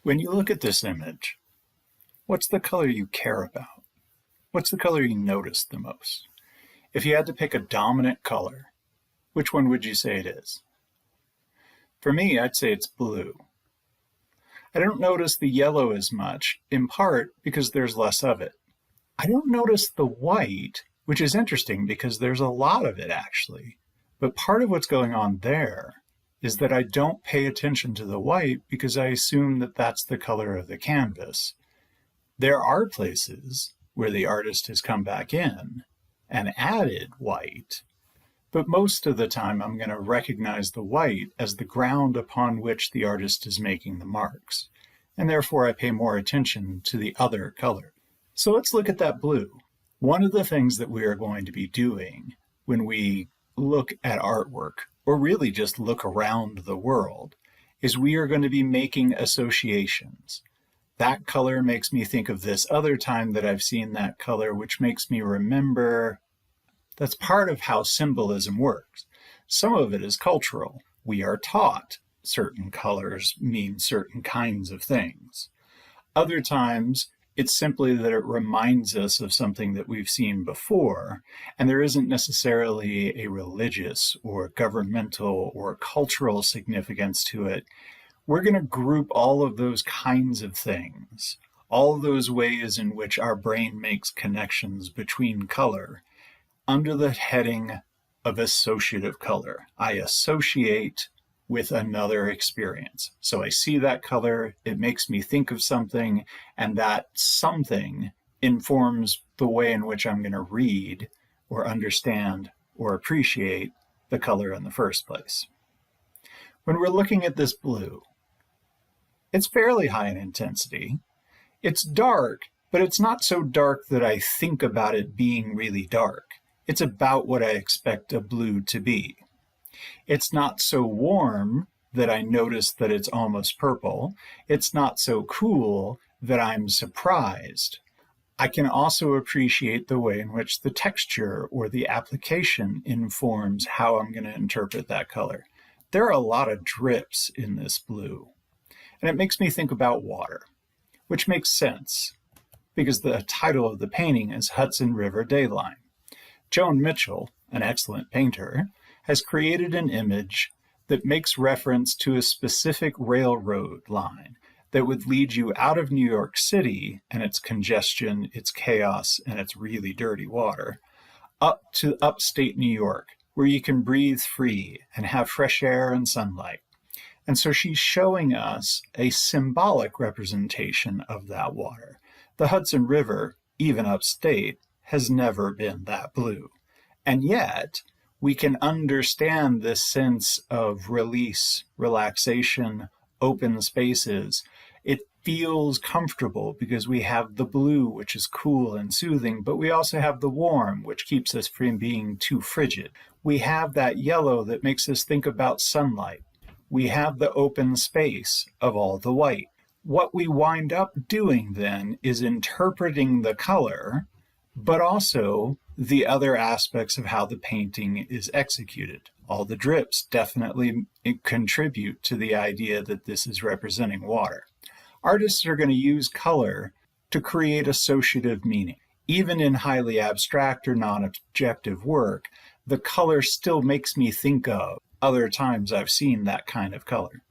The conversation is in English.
When you look at this image, what's the color you care about? What's the color you notice the most? If you had to pick a dominant color, which one would you say it is? For me, I'd say it's blue. I don't notice the yellow as much, in part because there's less of it. I don't notice the white, which is interesting because there's a lot of it actually. But part of what's going on there is that I don't pay attention to the white because I assume that that's the color of the canvas. There are places where the artist has come back in and added white, but most of the time I'm going to recognize the white as the ground upon which the artist is making the marks, and therefore I pay more attention to the other color. So let's look at that blue. One of the things that we are going to be doing when we look at artwork, or really just look around the world, is we are going to be making associations. That color makes me think of this other time that I've seen that color, which makes me remember. That's part of how symbolism works. Some of it is cultural. We are taught certain colors mean certain kinds of things. Other times, it's simply that it reminds us of something that we've seen before, and there isn't necessarily a religious or governmental or cultural significance to it. We're going to group all of those kinds of things, all of those ways in which our brain makes connections between color, under the heading of associative color. I associate with another experience. So I see that color, it makes me think of something, and that something informs the way in which I'm going to read or understand or appreciate the color in the first place. When we're looking at this blue, it's fairly high in intensity. It's dark, but it's not so dark that I think about it being really dark. It's about what I expect a blue to be. It's not so warm that I notice that it's almost purple. It's not so cool that I'm surprised. I can also appreciate the way in which the texture or the application informs how I'm going to interpret that color. There are a lot of drips in this blue, and it makes me think about water, which makes sense because the title of the painting is Hudson River Dayline. Joan Mitchell, an excellent painter, has created an image that makes reference to a specific railroad line that would lead you out of New York City and its congestion, its chaos, and its really dirty water, up to upstate New York, where you can breathe free and have fresh air and sunlight. And so she's showing us a symbolic representation of that water. The Hudson River, even upstate, has never been that blue. And yet, we can understand this sense of release, relaxation, open spaces. It feels comfortable because we have the blue, which is cool and soothing, but we also have the warm, which keeps us from being too frigid. We have that yellow that makes us think about sunlight. We have the open space of all the white. What we wind up doing then is interpreting the color, but also the other aspects of how the painting is executed. All the drips definitely contribute to the idea that this is representing water. Artists are going to use color to create associative meaning. Even in highly abstract or non-objective work, the color still makes me think of other times I've seen that kind of color.